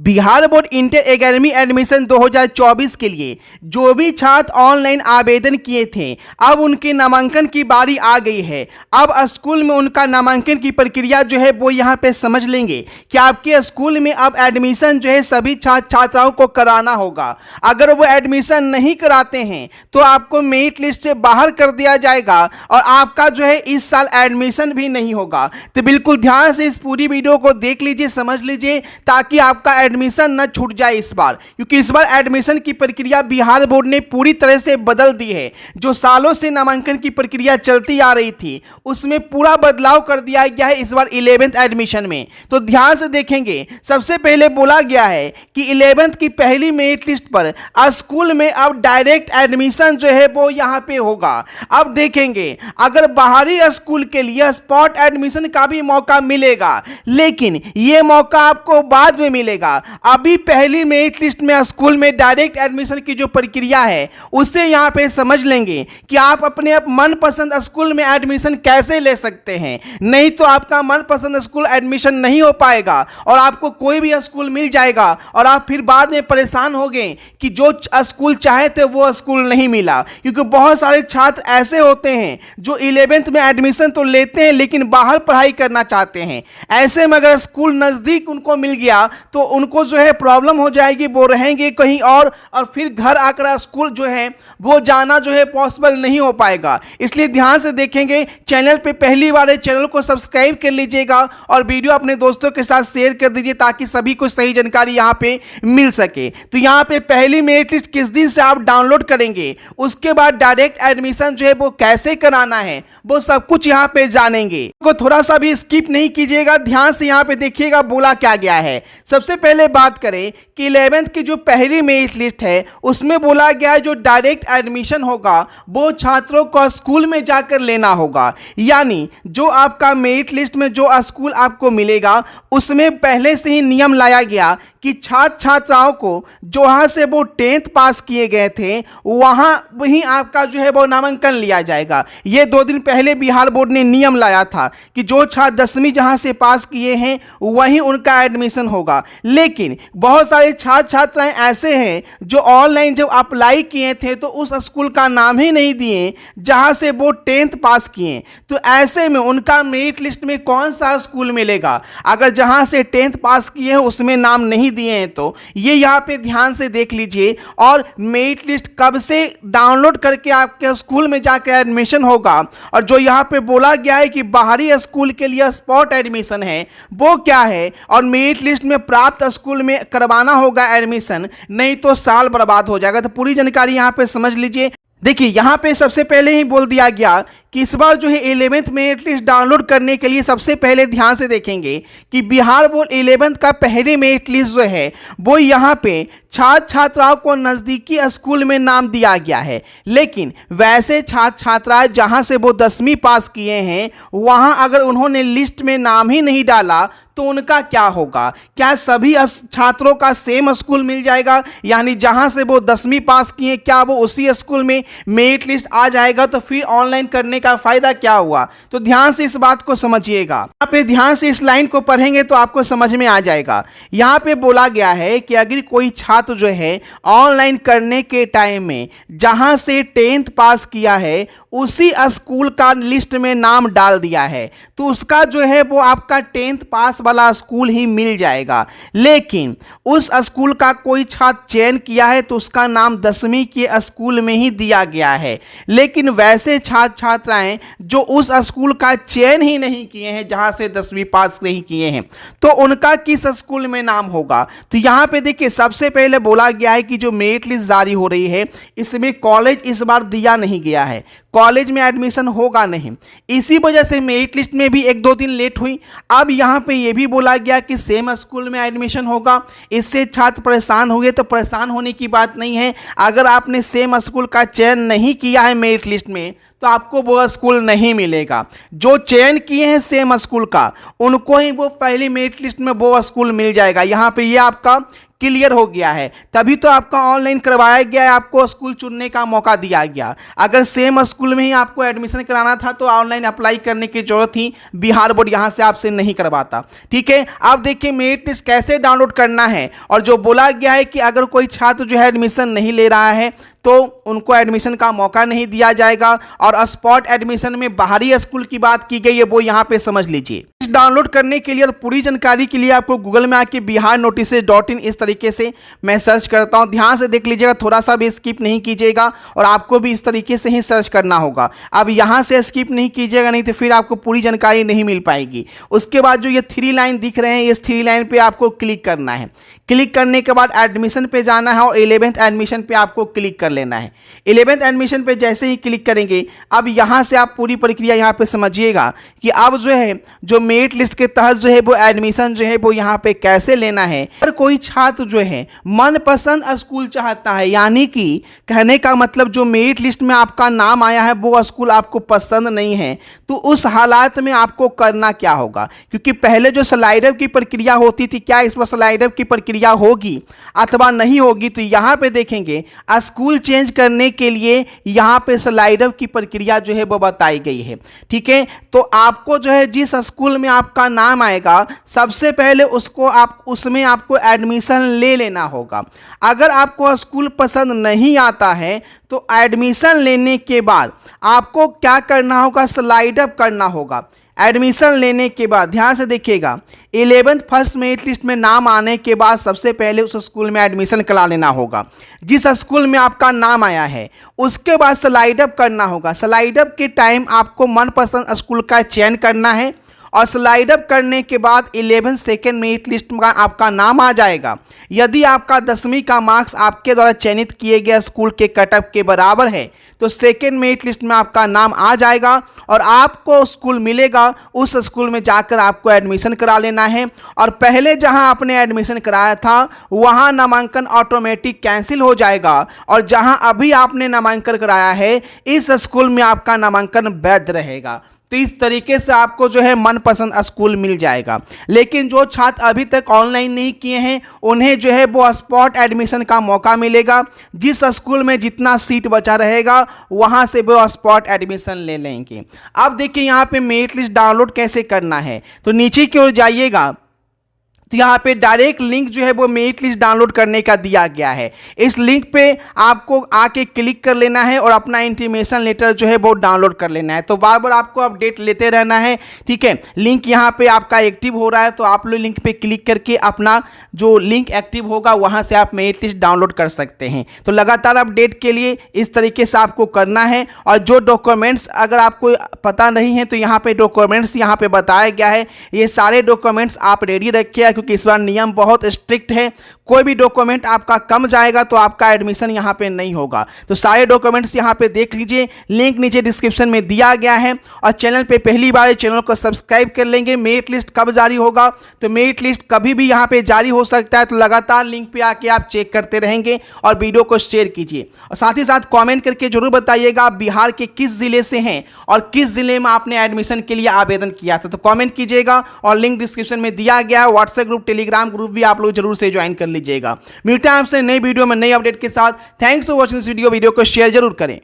Bihar board inter 11वीं admission 2024 के लिए जो भी छात्र ऑनलाइन आवेदन किए थे, अब उनके नामांकन की बारी आ गई है। अब स्कूल में उनका नामांकन की प्रक्रिया जो है वो यहाँ पे समझ लेंगे कि आपके स्कूल में अब एडमिशन जो है सभी छात्र छात्राओं को कराना होगा। अगर वो एडमिशन नहीं कराते हैं तो आपको मेरिट लिस्ट से बाहर कर दिया जाएगा और आपका जो है इस साल एडमिशन भी नहीं होगा। तो बिल्कुल ध्यान से इस पूरी वीडियो को देख लीजिए, समझ लीजिए, ताकि आपका एडमिशन न छूट जाए इस बार, क्योंकि इस बार एडमिशन की प्रक्रिया बिहार बोर्ड ने पूरी तरह से बदल दी है। जो सालों से नामांकन की प्रक्रिया चलती आ रही थी उसमें पूरा बदलाव कर दिया गया है इस बार 11th एडमिशन में। तो ध्यान से देखेंगे, सबसे पहले बोला गया है कि 11th की पहली मेरिट लिस्ट पर स्कूल में अब डायरेक्ट एडमिशन जो है वो यहां पे होगा। अब देखेंगे, अगर बाहरी स्कूल के लिए स्पॉट एडमिशन का भी मौका मिलेगा, लेकिन यह मौका आपको बाद में मिलेगा। अभी पहली मेरिट लिस्ट में स्कूल में डायरेक्ट एडमिशन की जो प्रक्रिया है उससे यहां पे समझ लेंगे कि आप अपने मनपसंद स्कूल में एडमिशन कैसे ले सकते हैं। नहीं तो आपका मनपसंद स्कूल एडमिशन नहीं हो पाएगा और आपको कोई भी स्कूल मिल जाएगा और आप फिर बाद में परेशान होंगे कि जो स्कूल चाहे थे वो स्कूल नहीं मिला। क्योंकि बहुत सारे छात्र ऐसे होते हैं जो 11th में एडमिशन तो लेते हैं लेकिन बाहर पढ़ाई करना चाहते हैं। ऐसे में अगर स्कूल नज़दीक उनको मिल गया तो उनको जो है प्रॉब्लम हो जाएगी, वो रहेंगे कहीं और फिर घर आकर स्कूल जो है वो जाना जो है पॉसिबल नहीं हो पाएगा। इसलिए ध्यान से देखेंगे, चैनल पे पहली बार है चैनल को सब्सक्राइब कर लीजिएगा और वीडियो अपने दोस्तों के साथ शेयर कर दीजिए ताकि सभी को सही जानकारी यहाँ पे मिल सके। तो यहाँ पे पहली मेरिट लिस्ट किस दिन से आप डाउनलोड करेंगे, उसके बाद डायरेक्ट एडमिशन जो है वो कैसे कराना है वो सब कुछ यहाँ पे जानेंगे। को थोड़ा सा भी स्किप नहीं कीजिएगा, ध्यान से यहाँ पे देखिएगा बोला क्या गया है। सबसे पहले बात करें कि 11th की जो पहली मेरिट लिस्ट है उसमें बोला गया है जो डायरेक्ट एडमिशन होगा वो छात्रों को स्कूल में जाकर लेना होगा। यानी जो आपका मेरिट लिस्ट में जो स्कूल आपको मिलेगा उसमें पहले से ही नियम लाया गया कि छात्र छात्राओं को जहाँ से वो 10th पास किए गए थे वहाँ वहीं आपका जो है वो नामांकन लिया जाएगा। ये 2 दिन पहले बिहार बोर्ड ने नियम लाया था कि जो छात्र 10वीं जहाँ से पास किए हैं वहीं उनका एडमिशन होगा। लेकिन बहुत सारे छात्र छात्राएं ऐसे हैं जो ऑनलाइन जब अप्लाई किए थे तो उस स्कूल का नाम ही नहीं दिए जहाँ से वो 10th पास किए। तो ऐसे में उनका मेरिट लिस्ट में कौन सा स्कूल मिलेगा? अगर जहाँ से 10th पास किए हैं उसमें नाम नहीं दिए हैं तो ये यहाँ पे ध्यान से देख लीजिए। और मेरिट लिस्ट कब से डाउनलोड करके आपके स्कूल में जाकर एडमिशन होगा, और जो यहाँ पे बोला गया है कि बाहरी स्कूल के लिए स्पॉट एडमिशन है वो क्या है, और मेरिट लिस्ट में प्राप्त स्कूल में करवाना होगा एडमिशन, नहीं तो साल बर्बाद हो जाएगा। तो पूरी जानकारी यहाँ पे समझ लीजिए। देखिए, यहाँ पे सबसे पहले ही बोल दिया गया कि इस बार जो है 11th मेरिट लिस्ट डाउनलोड करने के लिए सबसे पहले ध्यान से देखेंगे कि बिहार बोर्ड 11th का पहले मेरिट लिस्ट जो है वो यहाँ पे छात्र छात्राओं को नज़दीकी स्कूल में नाम दिया गया है। लेकिन वैसे छात्र छात्राएं जहाँ से वो 10वीं पास किए हैं वहाँ अगर उन्होंने लिस्ट में नाम ही नहीं डाला तो उनका क्या होगा? क्या सभी छात्रों का सेम स्कूल मिल जाएगा? यानी जहाँ से वो 10वीं पास किए क्या वो उसी स्कूल में मेरिट लिस्ट आ जाएगा? तो फिर ऑनलाइन करने का फायदा क्या हुआ? तो ध्यान से इस बात को समझिएगा। यहाँ पे ध्यान से इस लाइन को पढ़ेंगे तो आपको समझ में आ जाएगा। यहाँ पे बोला गया है कि अगर कोई छात्र जो है ऑनलाइन करने के टाइम में जहाँ से 10th पास किया है उसी स्कूल का लिस्ट में नाम डाल दिया है तो उसका जो है वो आपका 10th पास वाला स्कूल ही मिल जाएगा। लेकिन उस स्कूल का कोई छात्र चयन किया है तो उसका नाम 10वीं के स्कूल में ही दिया गया है। लेकिन वैसे छात्र छात्राएं जो उस स्कूल का चयन ही नहीं किए हैं, जहां से 10वीं पास नहीं किए हैं, तो उनका किस स्कूल में नाम होगा? तो यहाँ पे देखिए, सबसे पहले बोला गया है कि जो मेरिट लिस्ट जारी हो रही है इसमें कॉलेज इस बार दिया नहीं गया है, कॉलेज में एडमिशन होगा नहीं। इसी वजह से मेरिट लिस्ट में भी 1-2 दिन लेट हुई। अब यहाँ पे ये भी बोला गया कि सेम स्कूल में एडमिशन होगा। इससे छात्र परेशान हुए, तो परेशान होने की बात नहीं है। अगर आपने सेम स्कूल का चयन नहीं किया है मेरिट लिस्ट में तो आपको वो स्कूल नहीं मिलेगा। जो चयन किए हैं सेम स्कूल का उनको ही वो पहली मेरिट लिस्ट में वो स्कूल मिल जाएगा। यहाँ पे ये आपका क्लियर हो गया है, तभी तो आपका ऑनलाइन करवाया गया है, आपको स्कूल चुनने का मौका दिया गया। अगर सेम स्कूल में ही आपको एडमिशन कराना था तो ऑनलाइन अप्लाई करने की जरूरत थी, बिहार बोर्ड यहां से आपसे नहीं करवाता। ठीक है, अब देखिए मेरिट लिस्ट कैसे डाउनलोड करना है। और जो बोला गया है कि अगर कोई छात्र जो है एडमिशन नहीं ले रहा है तो उनको एडमिशन का मौका नहीं दिया जाएगा। और स्पॉट एडमिशन में बाहरी स्कूल की बात की गई है, वो यहां पे समझ लीजिए। डाउनलोड करने के लिए और पूरी जानकारी के लिए आपको गूगल में आके biharnotices.in इस तरीके से मैं सर्च करता हूं, ध्यान से देख लीजिएगा, थोड़ा सा भी स्किप नहीं कीजिएगा और आपको भी इस तरीके से ही सर्च करना होगा। अब यहां से स्किप नहीं कीजिएगा, नहीं तो फिर आपको पूरी जानकारी नहीं मिल पाएगी। उसके बाद जो ये 3 लाइन दिख रहे हैं, इस 3 लाइन पे आपको क्लिक करना है। क्लिक करने के बाद एडमिशन पे जाना है और 11th एडमिशन पे आपको क्लिक कर लेना है। 11th एडमिशन पे जैसे ही क्लिक करेंगे, अब यहाँ से आप पूरी प्रक्रिया यहाँ पे समझिएगा कि अब जो है जो मेरिट लिस्ट के तहत जो है वो एडमिशन जो है वो यहाँ पे कैसे लेना है। अगर कोई छात्र जो है मनपसंद स्कूल चाहता है, यानी कि कहने का मतलब जो मेरिट लिस्ट में आपका नाम आया है वो स्कूल आपको पसंद नहीं है, तो उस हालात में आपको करना क्या होगा। क्योंकि पहले जो स्लाइडर की प्रक्रिया होती थी, क्या इस पर स्लाइडर की प्रक्रिया होगी अथवा नहीं होगी, तो यहाँ पे देखेंगे स्कूल चेंज करने के लिए यहाँ पे स्लाइडर की प्रक्रिया जो है वो बताई गई है। ठीक है, तो आपको जो है जिस स्कूल में आपका नाम आएगा सबसे पहले उसमें आपको एडमिशन ले लेना होगा। अगर आपको स्कूल पसंद नहीं आता है तो एडमिशन लेने के बाद आपको क्या करना होगा, स्लाइड अप करना होगा। एडमिशन लेने के बाद ध्यान से देखिएगा, 11th फर्स्ट मेरिट लिस्ट में नाम आने के बाद सबसे पहले उस स्कूल में एडमिशन करा लेना होगा जिस स्कूल में आपका नाम आया है। उसके बाद स्लाइड अप करना होगा। स्लाइड अप के टाइम आपको मनपसंद स्कूल का चयन करना है और स्लाइड अप करने के बाद 11th सेकेंड मेरिट लिस्ट में आपका नाम आ जाएगा। यदि आपका 10वीं का मार्क्स आपके द्वारा चयनित किए गए स्कूल के कटअप के बराबर है तो सेकेंड मेरिट लिस्ट में आपका नाम आ जाएगा और आपको स्कूल मिलेगा। उस स्कूल में जाकर आपको एडमिशन करा लेना है और पहले जहां आपने एडमिशन कराया था वहां नामांकन ऑटोमेटिक कैंसिल हो जाएगा और जहां अभी आपने नामांकन कराया है इस स्कूल में आपका नामांकन वैध रहेगा। तो इस तरीके से आपको जो है मनपसंद स्कूल मिल जाएगा। लेकिन जो छात्र अभी तक ऑनलाइन नहीं किए हैं उन्हें जो है वो स्पॉट एडमिशन का मौका मिलेगा। जिस स्कूल में जितना सीट बचा रहेगा वहां से वो स्पॉट एडमिशन ले लेंगे। अब देखिए यहाँ पे मेरिट लिस्ट डाउनलोड कैसे करना है, तो नीचे की ओर जाइएगा तो यहाँ पे डायरेक्ट लिंक जो है वो मेरिट लिस्ट डाउनलोड करने का दिया गया है। इस लिंक पे आपको आके क्लिक कर लेना है और अपना इंटीमेशन लेटर जो है वो डाउनलोड कर लेना है। तो बार बार आपको अपडेट लेते रहना है। ठीक है, लिंक यहाँ पे आपका एक्टिव हो रहा है तो आप लोग लिंक पे क्लिक करके अपना जो लिंक एक्टिव होगा वहाँ से आप मेरिट लिस्ट डाउनलोड कर सकते हैं। तो लगातार अपडेट के लिए इस तरीके से आपको करना है। और जो डॉक्यूमेंट्स अगर आपको पता नहीं है तो यहाँ पे डॉक्यूमेंट्स यहाँ पे बताया गया है, ये सारे डॉक्यूमेंट्स आप रेडी रखिए क्योंकि इस बार नियम बहुत स्ट्रिक्ट है। कोई भी डॉक्यूमेंट आपका कम जाएगा तो आपका एडमिशन यहाँ पे नहीं होगा। तो सारे डॉक्यूमेंट्स यहाँ पे देख लीजिए, लिंक नीचे डिस्क्रिप्शन में दिया गया है। और चैनल पे पहली बार चैनल को सब्सक्राइब कर लेंगे। मेरिट लिस्ट कब जारी होगा, तो मेरिट लिस्ट कभी भी यहाँ पे जारी हो सकता है, तो लगातार लिंक पे आके आप चेक करते रहेंगे और वीडियो को शेयर कीजिए। और साथ ही साथ कॉमेंट करके जरूर बताइएगा आप बिहार के किस जिले से हैं और किस जिले में आपने एडमिशन के लिए आवेदन किया था। तो कॉमेंट कीजिएगा और लिंक डिस्क्रिप्शन में दिया गया है। व्हाट्सएप ग्रुप, टेलीग्राम ग्रुप भी आप लोग जरूर से ज्वाइन कर लीजिएगा। मिलते हैं आपसे नई वीडियो में नई अपडेट के साथ। Thanks for watching this video को शेयर जरूर करें।